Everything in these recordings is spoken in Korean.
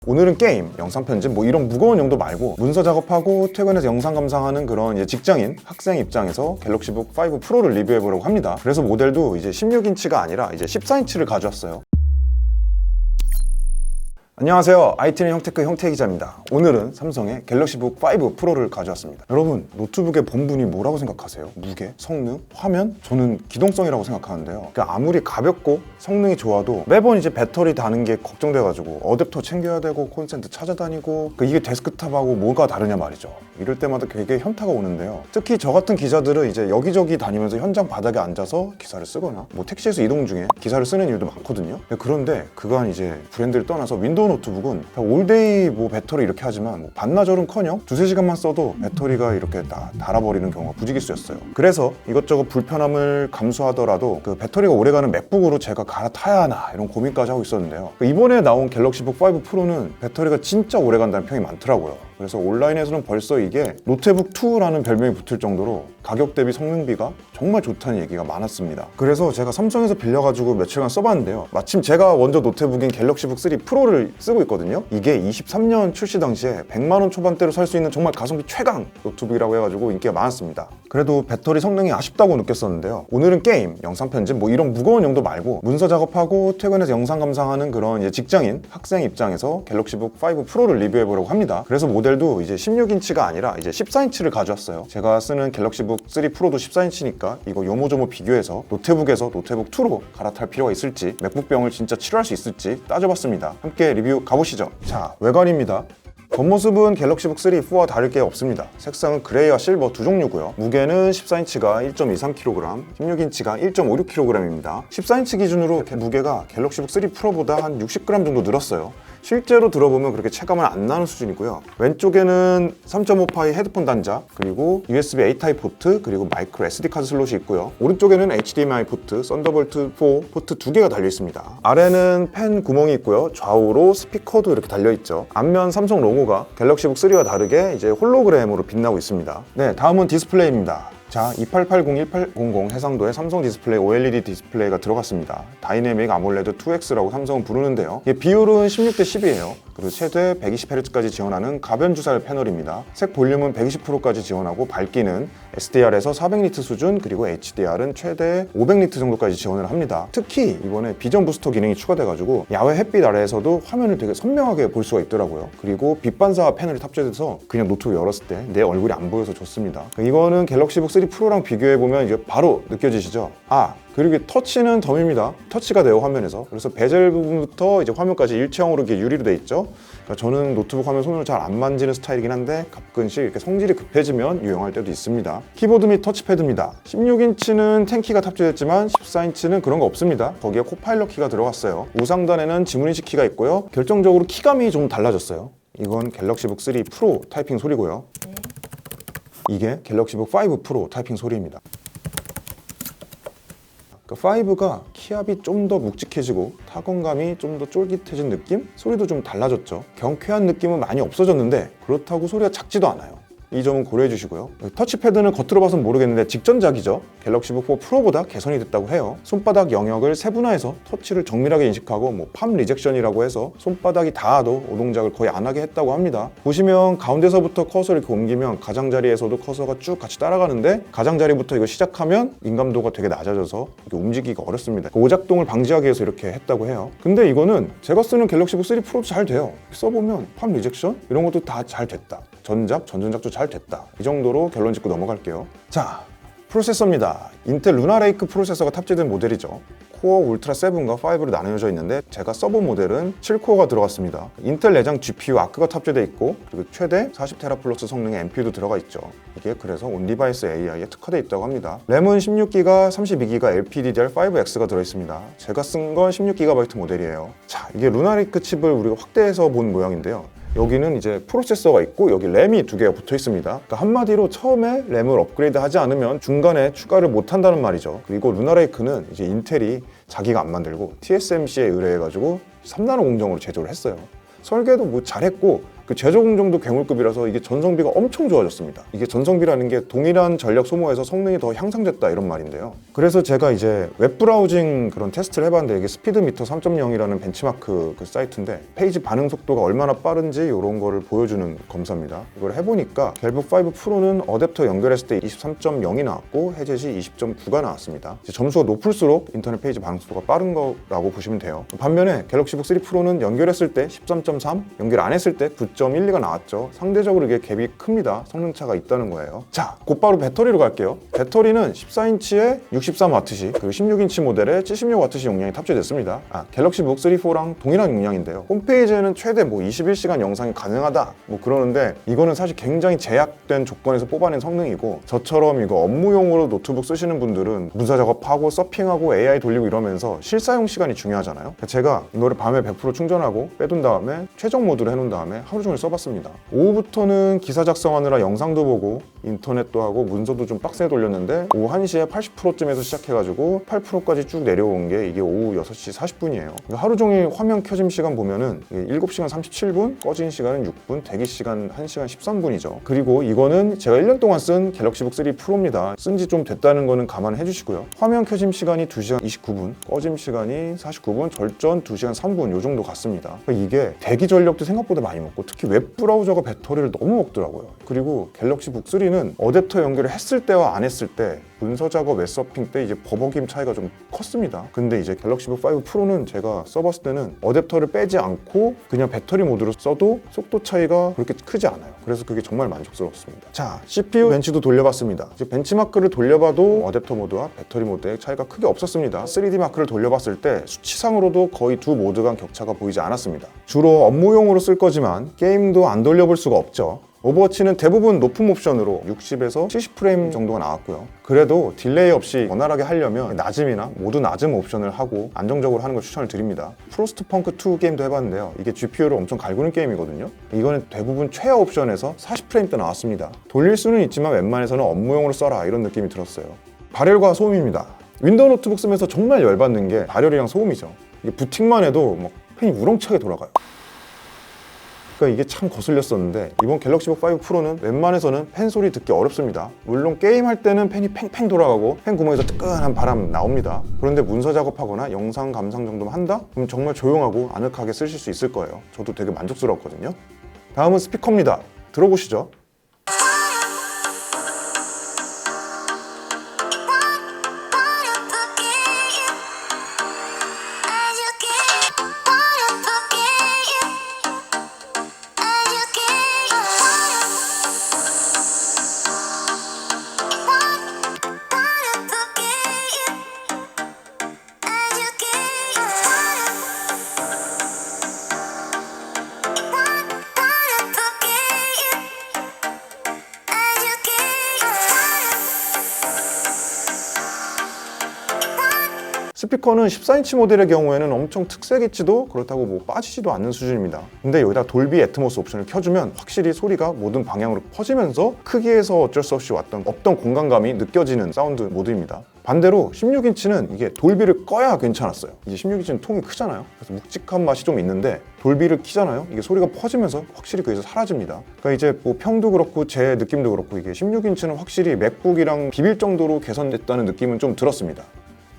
오늘은 게임, 영상 편집 뭐 이런 무거운 용도 말고 문서 작업하고 퇴근해서 영상 감상하는 그런 이제 직장인, 학생 입장에서 갤럭시북 5 프로를 리뷰해보려고 합니다. 그래서 모델도 이제 16인치가 아니라 이제 14인치를 가져왔어요. 안녕하세요. IT는 형테크 형태 기자입니다. 오늘은 삼성의 갤럭시북 5 프로를 가져왔습니다. 여러분, 노트북의 본분이 뭐라고 생각하세요? 무게, 성능, 화면? 저는 기동성이라고 생각하는데요. 그러니까 아무리 가볍고 성능이 좋아도 매번 이제 배터리 다는 게 걱정돼가지고 어댑터 챙겨야 되고 콘센트 찾아다니고 이게 데스크탑하고 뭐가 다르냐 말이죠. 이럴 때마다 되게 현타가 오는데요. 특히 저 같은 기자들은 이제 여기저기 다니면서 현장 바닥에 앉아서 기사를 쓰거나 뭐 택시에서 이동 중에 기사를 쓰는 일도 많거든요. 그런데 그간 이제 브랜드를 떠나서 윈도우 노트북은 올데이 뭐 배터리 이렇게 하지만 뭐 반나절은커녕 두세 시간만 써도 배터리가 이렇게 다 닳아버리는 경우가 부지기수였어요. 그래서 이것저것 불편함을 감수하더라도 그 배터리가 오래가는 맥북으로 제가 갈아타야 하나 이런 고민까지 하고 있었는데요. 이번에 나온 갤럭시북 5 프로는 배터리가 진짜 오래간다는 평이 많더라고요. 그래서 온라인에서는 벌써 이게 노트북 2라는 별명이 붙을 정도로 가격 대비 성능비가 정말 좋다는 얘기가 많았습니다. 그래서 제가 삼성에서 빌려가지고 며칠간 써봤는데요. 마침 제가 먼저 노트북인 갤럭시북 3 프로를 쓰고 있거든요. 이게 23년 출시 당시에 100만 원 초반대로 살 수 있는 정말 가성비 최강 노트북이라고 해가지고 인기가 많았습니다. 그래도 배터리 성능이 아쉽다고 느꼈었는데요. 오늘은 게임, 영상 편집 뭐 이런 무거운 용도 말고 문서 작업하고 퇴근해서 영상 감상하는 그런 이제 직장인, 학생 입장에서 갤럭시북 5 프로를 리뷰해보려고 합니다. 그래서 모델도 이제 16인치가 아니라 이제 14인치를 가져왔어요. 제가 쓰는 갤럭시북 3 프로도 14인치니까 이거 요모조모 비교해서 노트북에서 노트북 2로 갈아탈 필요가 있을지 맥북병을 진짜 치료할 수 있을지 따져봤습니다. 함께 리뷰 가보시죠. 자, 외관입니다. 겉모습은 갤럭시북 3, 4와 다를 게 없습니다. 색상은 그레이와 실버 두 종류고요. 무게는 14인치가 1.23kg, 16인치가 1.56kg입니다. 14인치 기준으로 무게가 갤럭시북 3 프로보다 한 60g 정도 늘었어요. 실제로 들어보면 그렇게 체감은 안 나는 수준이고요. 왼쪽에는 3.5파이 헤드폰 단자, 그리고 USB A 타입 포트, 그리고 마이크로 SD 카드 슬롯이 있고요. 오른쪽에는 HDMI 포트, 썬더볼트 4 포트 두 개가 달려 있습니다. 아래는 펜 구멍이 있고요. 좌우로 스피커도 이렇게 달려 있죠. 앞면 삼성 로고가 갤럭시북 3와 다르게 이제 홀로그램으로 빛나고 있습니다. 네, 다음은 디스플레이입니다. 자, 2880-1800 해상도의 삼성 디스플레이 OLED 디스플레이가 들어갔습니다. 다이내믹 아몰레드 2X라고 삼성은 부르는데요. 비율은 16:10이에요. 그리고 최대 120Hz까지 지원하는 가변 주사율 패널입니다. 색 볼륨은 120%까지 지원하고 밝기는 SDR에서 400니트 수준, 그리고 HDR은 최대 500니트 정도까지 지원을 합니다. 특히 이번에 비전 부스터 기능이 추가돼가지고 야외 햇빛 아래에서도 화면을 되게 선명하게 볼 수가 있더라고요. 그리고 빛 반사 패널이 탑재돼서 그냥 노트북 열었을 때 내 얼굴이 안 보여서 좋습니다. 이거는 갤럭시북 3 프로랑 비교해보면 이제 바로 느껴지시죠? 그리고 터치는 덤입니다. 터치가 돼요, 화면에서. 그래서 베젤 부분부터 이제 화면까지 일체형으로 이렇게 유리로 돼 있죠. 그러니까 저는 노트북 화면 손으로 잘 안 만지는 스타일이긴 한데 가끔씩 이렇게 성질이 급해지면 유용할 때도 있습니다. 키보드 및 터치패드입니다. 16인치는 10키가 탑재됐지만 14인치는 그런 거 없습니다. 거기에 코파일럿 키가 들어갔어요. 우상단에는 지문인식 키가 있고요. 결정적으로 키감이 좀 달라졌어요. 이건 갤럭시북 3 프로 타이핑 소리고요. 이게 갤럭시북 5 프로 타이핑 소리입니다. 5가 키압이 좀 더 묵직해지고 타건감이 좀 더 쫄깃해진 느낌? 소리도 좀 달라졌죠. 경쾌한 느낌은 많이 없어졌는데 그렇다고 소리가 작지도 않아요. 이 점은 고려해 주시고요. 터치패드는 겉으로 봐서는 모르겠는데 직전작이죠. 갤럭시북 4 프로보다 개선이 됐다고 해요. 손바닥 영역을 세분화해서 터치를 정밀하게 인식하고 팜 리젝션이라고 해서 손바닥이 닿아도 오동작을 거의 안 하게 했다고 합니다. 보시면 가운데서부터 커서를 이렇게 옮기면 가장자리에서도 커서가 쭉 같이 따라가는데 가장자리부터 이거 시작하면 민감도가 되게 낮아져서 이렇게 움직이기가 어렵습니다. 오작동을 방지하기 위해서 이렇게 했다고 해요. 근데 이거는 제가 쓰는 갤럭시북 3 프로도 잘 돼요. 써보면 팜 리젝션 이런 것도 다 잘 됐다. 전전작도 잘 됐다. 이 정도로 결론 짓고 넘어갈게요. 자, 프로세서입니다. 인텔 루나 레이크 프로세서가 탑재된 모델이죠. 코어 울트라 7과 5로 나뉘어져 있는데 제가 써본 모델은 7코어가 들어갔습니다. 인텔 내장 GPU 아크가 탑재되어 있고 그리고 최대 40테라플러스 성능의 NPU도 들어가 있죠. 이게 그래서 온디바이스 AI에 특화되어 있다고 합니다. 램은 16기가, 32기가 LPDDR5X가 들어있습니다. 제가 쓴 건 16GB 모델이에요. 자, 이게 루나 레이크 칩을 우리가 확대해서 본 모양인데요. 여기는 이제 프로세서가 있고 여기 램이 두 개가 붙어 있습니다. 그러니까 한마디로 처음에 램을 업그레이드 하지 않으면 중간에 추가를 못 한다는 말이죠. 그리고 루나레이크는 이제 인텔이 자기가 안 만들고 TSMC에 의뢰해가지고 3나노 공정으로 제조를 했어요. 설계도 뭐 잘했고 그 제조 공정도 괴물급이라서 이게 전성비가 엄청 좋아졌습니다. 이게 전성비라는 게 동일한 전력 소모에서 성능이 더 향상됐다 이런 말인데요. 그래서 제가 이제 웹브라우징 그런 테스트를 해봤는데 이게 스피드미터 3.0이라는 벤치마크 그 사이트인데 페이지 반응 속도가 얼마나 빠른지 이런 거를 보여주는 검사입니다. 이걸 해보니까 갤북 5 프로는 어댑터 연결했을 때 23.0이 나왔고 해제 시 20.9가 나왔습니다. 점수가 높을수록 인터넷 페이지 반응 속도가 빠른 거라고 보시면 돼요. 반면에 갤럭시북 3 프로는 연결했을 때 13.3, 연결 안 했을 때 9.12가 나왔죠. 상대적으로 이게 갭이 큽니다. 성능차가 있다는 거예요. 자, 곧바로 배터리로 갈게요. 배터리는 14인치에 63W시 그리고 16인치 모델에 76W시 용량이 탑재됐습니다. 갤럭시북 3, 4랑 동일한 용량인데요. 홈페이지에는 최대 21시간 영상이 가능하다 그러는데 이거는 사실 굉장히 제약된 조건에서 뽑아낸 성능이고 저처럼 이거 업무용으로 노트북 쓰시는 분들은 문서 작업하고 서핑하고 AI 돌리고 이러면서 실사용 시간이 중요하잖아요. 제가 이거를 밤에 100% 충전하고 빼둔 다음에 최적 모드로 해놓은 다음에 하루 종일 써봤습니다. 오후부터는 기사 작성하느라 영상도 보고 인터넷도 하고 문서도 좀 빡세게 돌렸는데 오후 1시에 80%쯤에서 시작해가지고 8%까지 쭉 내려온 게 이게 오후 6시 40분이에요. 하루 종일 화면 켜짐 시간 보면은 7시간 37분, 꺼진 시간은 6분, 대기 시간 1시간 13분이죠. 그리고 이거는 제가 1년 동안 쓴 갤럭시북 3 프로입니다. 쓴 지 좀 됐다는 거는 감안해 주시고요. 화면 켜짐 시간이 2시간 29분, 꺼짐 시간이 49분, 절전 2시간 3분 요 정도 갔습니다. 이게 대기 전력도 생각보다 많이 먹고 특히 웹브라우저가 배터리를 너무 먹더라고요. 그리고 갤럭시북 3는 어댑터 연결을 했을 때와 안 했을 때 문서 작업, 웹서핑 때 이제 버벅임 차이가 좀 컸습니다. 근데 이제 갤럭시북 5 프로는 제가 써봤을 때는 어댑터를 빼지 않고 그냥 배터리 모드로 써도 속도 차이가 그렇게 크지 않아요. 그래서 그게 정말 만족스럽습니다. 자, CPU 벤치도 돌려봤습니다. 이제 벤치마크를 돌려봐도 어댑터 모드와 배터리 모드의 차이가 크게 없었습니다. 3D 마크를 돌려봤을 때 수치상으로도 거의 두 모드 간 격차가 보이지 않았습니다. 주로 업무용으로 쓸 거지만 게임도 안 돌려볼 수가 없죠. 오버워치는 대부분 높은 옵션으로 60에서 70프레임 정도가 나왔고요. 그래도 딜레이 없이 원활하게 하려면 낮음이나 모두 낮음 옵션을 하고 안정적으로 하는 걸 추천을 드립니다. 프로스트 펑크 2 게임도 해봤는데요. 이게 GPU를 엄청 갈구는 게임이거든요. 이거는 대부분 최하 옵션에서 40프레임대 나왔습니다. 돌릴 수는 있지만 웬만해서는 업무용으로 써라 이런 느낌이 들었어요. 발열과 소음입니다. 윈도우 노트북 쓰면서 정말 열받는 게 발열이랑 소음이죠. 이게 부팅만 해도 막 펜이 우렁차게 돌아가요. 이게 참 거슬렸었는데 이번 갤럭시북 5 프로는 웬만해서는 펜 소리 듣기 어렵습니다. 물론 게임할 때는 펜이 팽팽 돌아가고 펜 구멍에서 뜨끈한 바람 나옵니다. 그런데 문서 작업하거나 영상 감상 정도만 한다? 그럼 정말 조용하고 아늑하게 쓰실 수 있을 거예요. 저도 되게 만족스러웠거든요. 다음은 스피커입니다. 들어보시죠. 스피커는 14인치 모델의 경우에는 엄청 특색있지도 그렇다고 빠지지도 않는 수준입니다. 근데 여기다 돌비 애트모스 옵션을 켜주면 확실히 소리가 모든 방향으로 퍼지면서 크기에서 어쩔 수 없이 없던 공간감이 느껴지는 사운드 모드입니다. 반대로 16인치는 이게 돌비를 꺼야 괜찮았어요. 이제 16인치는 통이 크잖아요. 그래서 묵직한 맛이 좀 있는데 돌비를 키잖아요. 이게 소리가 퍼지면서 확실히 거기서 사라집니다. 그러니까 이제 평도 그렇고 제 느낌도 그렇고 이게 16인치는 확실히 맥북이랑 비빌 정도로 개선됐다는 느낌은 좀 들었습니다.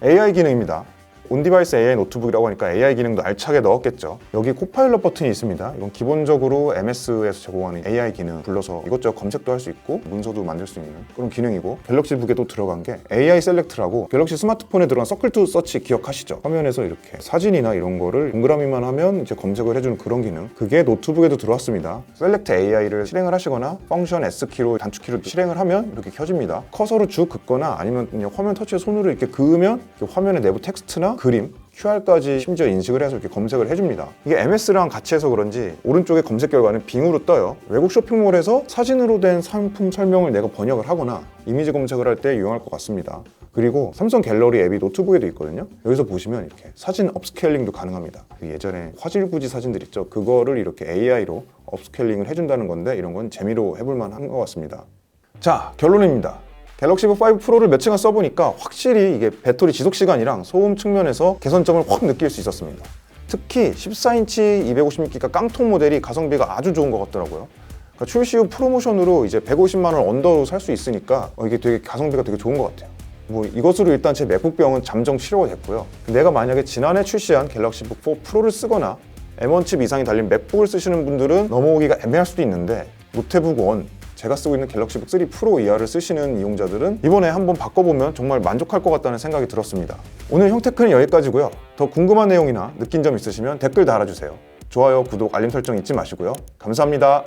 AI 기능입니다. 온디바이스 AI 노트북이라고 하니까 AI 기능도 알차게 넣었겠죠. 여기 코파일럿 버튼이 있습니다. 이건 기본적으로 MS에서 제공하는 AI 기능 불러서 이것저것 검색도 할 수 있고 문서도 만들 수 있는 그런 기능이고 갤럭시북에도 들어간 게 AI 셀렉트라고 갤럭시 스마트폰에 들어간 서클 투 서치 기억하시죠? 화면에서 이렇게 사진이나 이런 거를 동그라미만 하면 이제 검색을 해주는 그런 기능 그게 노트북에도 들어왔습니다. 셀렉트 AI를 실행을 하시거나 펑션 S키로 단축키로 실행을 하면 이렇게 켜집니다. 커서로 쭉 긋거나 아니면 그냥 화면 터치에 손으로 이렇게 그으면 이렇게 화면의 내부 텍스트나 그림, QR까지 심지어 인식을 해서 이렇게 검색을 해줍니다. 이게 MS랑 같이 해서 그런지 오른쪽에 검색 결과는 빙으로 떠요. 외국 쇼핑몰에서 사진으로 된 상품 설명을 내가 번역을 하거나 이미지 검색을 할 때 유용할 것 같습니다. 그리고 삼성 갤러리 앱이 노트북에도 있거든요. 여기서 보시면 이렇게 사진 업스케일링도 가능합니다. 예전에 화질부지 사진들 있죠. 그거를 이렇게 AI로 업스케일링을 해준다는 건데 이런 건 재미로 해볼 만한 것 같습니다. 자, 결론입니다. 갤럭시북 5 프로를 며칠간 써보니까 확실히 이게 배터리 지속 시간이랑 소음 측면에서 개선점을 확 느낄 수 있었습니다. 특히 14인치 256기가 깡통 모델이 가성비가 아주 좋은 것 같더라고요. 그러니까 출시 후 프로모션으로 이제 150만 원 언더로 살 수 있으니까 이게 되게 가성비가 되게 좋은 것 같아요. 뭐 이것으로 일단 제 맥북병은 잠정 치료가 됐고요. 내가 만약에 지난해 출시한 갤럭시북 4 프로를 쓰거나 M1 칩 이상이 달린 맥북을 쓰시는 분들은 넘어오기가 애매할 수도 있는데, 노트북 1, 제가 쓰고 있는 갤럭시북 3 프로 이하를 쓰시는 이용자들은 이번에 한번 바꿔보면 정말 만족할 것 같다는 생각이 들었습니다. 오늘 형테크는 여기까지고요. 더 궁금한 내용이나 느낀 점 있으시면 댓글 달아주세요. 좋아요, 구독, 알림 설정 잊지 마시고요. 감사합니다.